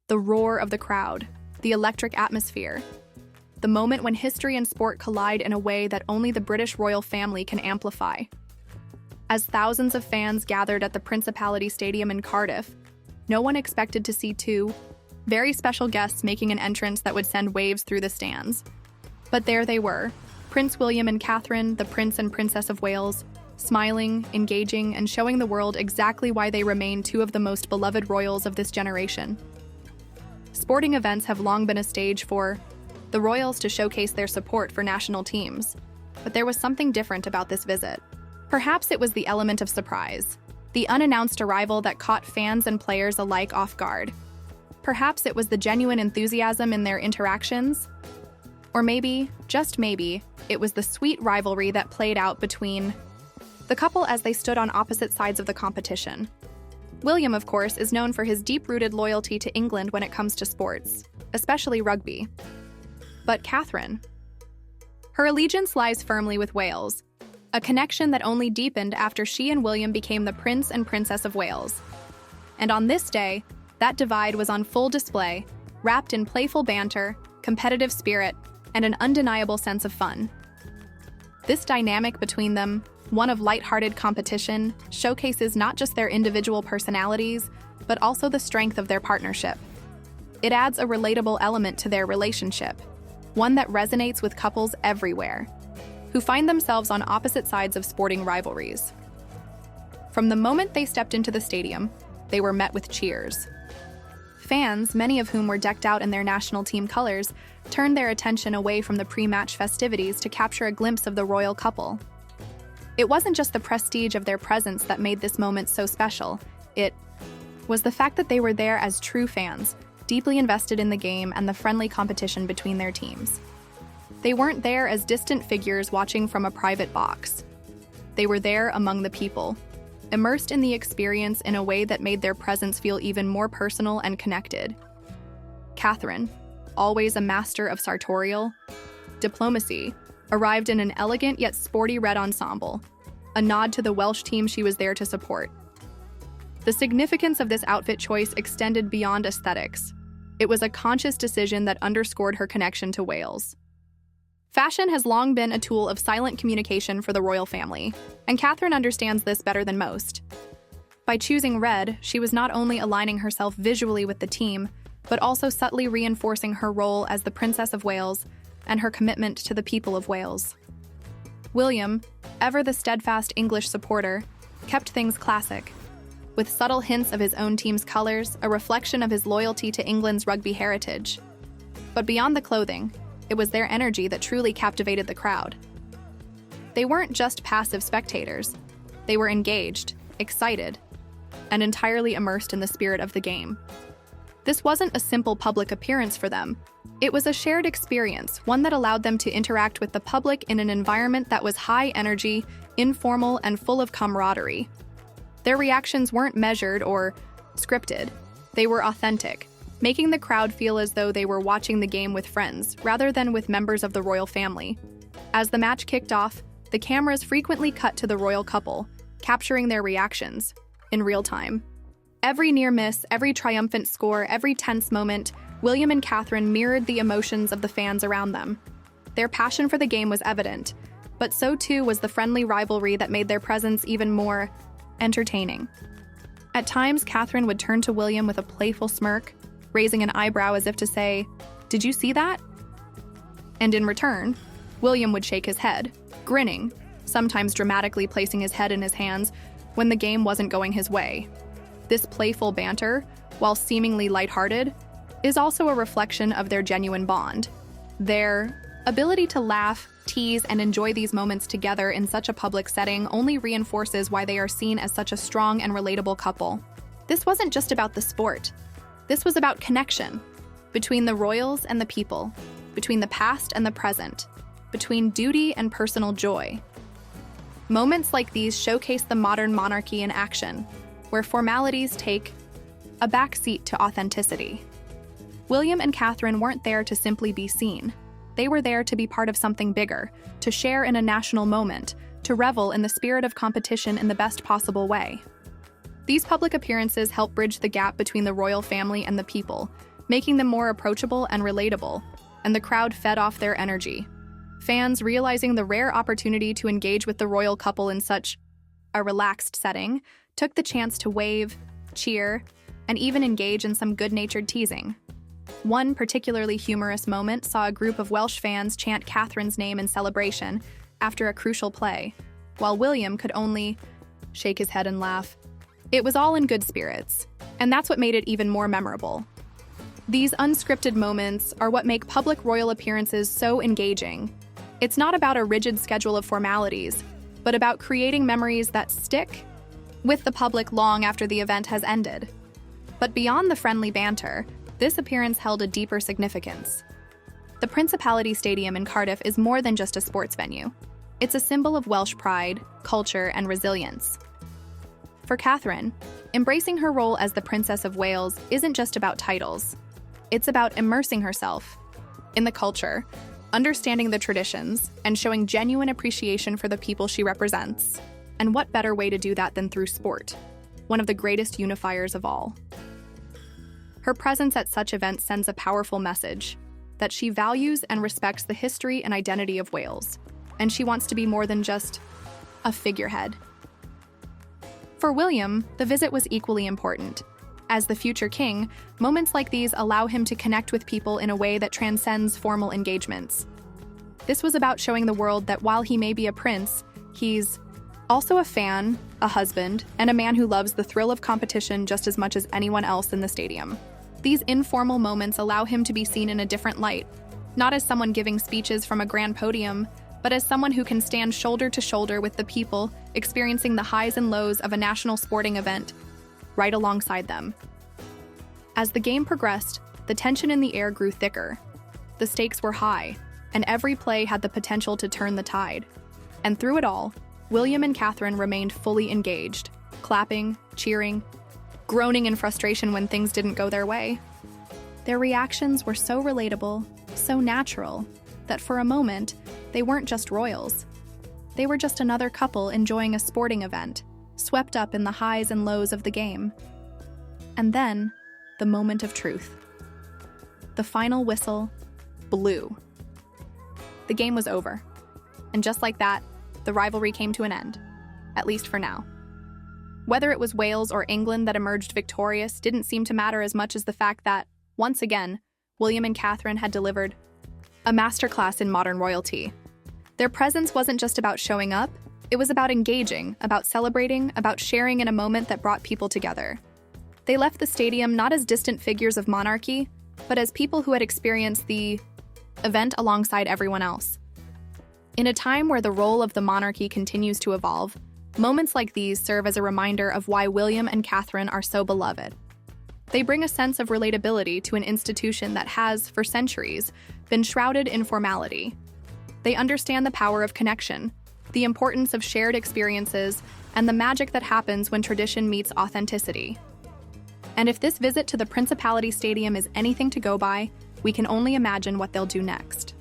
The roar of the crowd, the electric atmosphere, the moment when history and sport collide in a way that only the British royal family can amplify. As thousands of fans gathered at the Principality Stadium in Cardiff, no one expected to see two very special guests making an entrance that would send waves through the stands. But there they were, Prince William and Catherine, the Prince and Princess of Wales, smiling, engaging, and showing the world exactly why they remain two of the most beloved royals of this generation. Sporting events have long been a stage for the royals to showcase their support for national teams, but there was something different about this visit. Perhaps it was the element of surprise, the unannounced arrival that caught fans and players alike off guard. Perhaps it was the genuine enthusiasm in their interactions, or maybe, just maybe, it was the sweet rivalry that played out between the couple as they stood on opposite sides of the competition. William, of course, is known for his deep-rooted loyalty to England when it comes to sports, especially rugby. But Catherine, her allegiance lies firmly with Wales, a connection that only deepened after she and William became the Prince and Princess of Wales. And on this day, that divide was on full display, wrapped in playful banter, competitive spirit, and an undeniable sense of fun. This dynamic between them, one of lighthearted competition, showcases not just their individual personalities, but also the strength of their partnership. It adds a relatable element to their relationship, one that resonates with couples everywhere, who find themselves on opposite sides of sporting rivalries. From the moment they stepped into the stadium, they were met with cheers. Fans, many of whom were decked out in their national team colors, turned their attention away from the pre-match festivities to capture a glimpse of the royal couple. It wasn't just the prestige of their presence that made this moment so special. It was the fact that they were there as true fans, deeply invested in the game and the friendly competition between their teams. They weren't there as distant figures watching from a private box. They were there among the people, immersed in the experience in a way that made their presence feel even more personal and connected. Catherine, always a master of sartorial diplomacy, arrived in an elegant yet sporty red ensemble, a nod to the Welsh team she was there to support. The significance of this outfit choice extended beyond aesthetics. It was a conscious decision that underscored her connection to Wales. Fashion has long been a tool of silent communication for the royal family, and Catherine understands this better than most. By choosing red, she was not only aligning herself visually with the team, but also subtly reinforcing her role as the Princess of Wales and her commitment to the people of Wales. William, ever the steadfast English supporter, kept things classic, with subtle hints of his own team's colors, a reflection of his loyalty to England's rugby heritage. But beyond the clothing, it was their energy that truly captivated the crowd. They weren't just passive spectators. They were engaged, excited, and entirely immersed in the spirit of the game. This wasn't a simple public appearance for them. It was a shared experience, one that allowed them to interact with the public in an environment that was high energy, informal, and full of camaraderie. Their reactions weren't measured or scripted. They were authentic, making the crowd feel as though they were watching the game with friends, rather than with members of the royal family. As the match kicked off, the cameras frequently cut to the royal couple, capturing their reactions in real time. Every near miss, every triumphant score, every tense moment, William and Catherine mirrored the emotions of the fans around them. Their passion for the game was evident, but so too was the friendly rivalry that made their presence even more entertaining. At times, Catherine would turn to William with a playful smirk, raising an eyebrow as if to say, "Did you see that?" And in return, William would shake his head, grinning, sometimes dramatically placing his head in his hands when the game wasn't going his way. This playful banter, while seemingly lighthearted, is also a reflection of their genuine bond. Their ability to laugh, tease, and enjoy these moments together in such a public setting only reinforces why they are seen as such a strong and relatable couple. This wasn't just about the sport. This was about connection between the royals and the people, between the past and the present, between duty and personal joy. Moments like these showcase the modern monarchy in action, where formalities take a backseat to authenticity. William and Catherine weren't there to simply be seen. They were there to be part of something bigger, to share in a national moment, to revel in the spirit of competition in the best possible way. These public appearances help bridge the gap between the royal family and the people, making them more approachable and relatable, and the crowd fed off their energy. Fans, realizing the rare opportunity to engage with the royal couple in such a relaxed setting, took the chance to wave, cheer, and even engage in some good-natured teasing. One particularly humorous moment saw a group of Welsh fans chant Catherine's name in celebration after a crucial play, while William could only shake his head and laugh. It was all in good spirits, and that's what made it even more memorable. These unscripted moments are what make public royal appearances so engaging. It's not about a rigid schedule of formalities, but about creating memories that stick with the public long after the event has ended. But beyond the friendly banter, this appearance held a deeper significance. The Principality Stadium in Cardiff is more than just a sports venue. It's a symbol of Welsh pride, culture, and resilience. For Catherine, embracing her role as the Princess of Wales isn't just about titles. It's about immersing herself in the culture, understanding the traditions, and showing genuine appreciation for the people she represents. And what better way to do that than through sport, one of the greatest unifiers of all. Her presence at such events sends a powerful message that she values and respects the history and identity of Wales, and she wants to be more than just a figurehead. For William, the visit was equally important. As the future king, moments like these allow him to connect with people in a way that transcends formal engagements. This was about showing the world that while he may be a prince, he's also a fan, a husband, and a man who loves the thrill of competition just as much as anyone else in the stadium. These informal moments allow him to be seen in a different light, not as someone giving speeches from a grand podium, but as someone who can stand shoulder to shoulder with the people experiencing the highs and lows of a national sporting event right alongside them. As the game progressed, the tension in the air grew thicker. The stakes were high, and every play had the potential to turn the tide. And through it all, William and Catherine remained fully engaged, clapping, cheering, groaning in frustration when things didn't go their way. Their reactions were so relatable, so natural, that for a moment, they weren't just royals. They were just another couple enjoying a sporting event, swept up in the highs and lows of the game. And then, the moment of truth. The final whistle blew. The game was over. And just like that, the rivalry came to an end, at least for now. Whether it was Wales or England that emerged victorious didn't seem to matter as much as the fact that, once again, William and Catherine had delivered a masterclass in modern royalty. Their presence wasn't just about showing up, it was about engaging, about celebrating, about sharing in a moment that brought people together. They left the stadium not as distant figures of monarchy, but as people who had experienced the event alongside everyone else. In a time where the role of the monarchy continues to evolve, moments like these serve as a reminder of why William and Catherine are so beloved. They bring a sense of relatability to an institution that has, for centuries, been shrouded in formality. They understand the power of connection, the importance of shared experiences, and the magic that happens when tradition meets authenticity. And if this visit to the Principality Stadium is anything to go by, we can only imagine what they'll do next.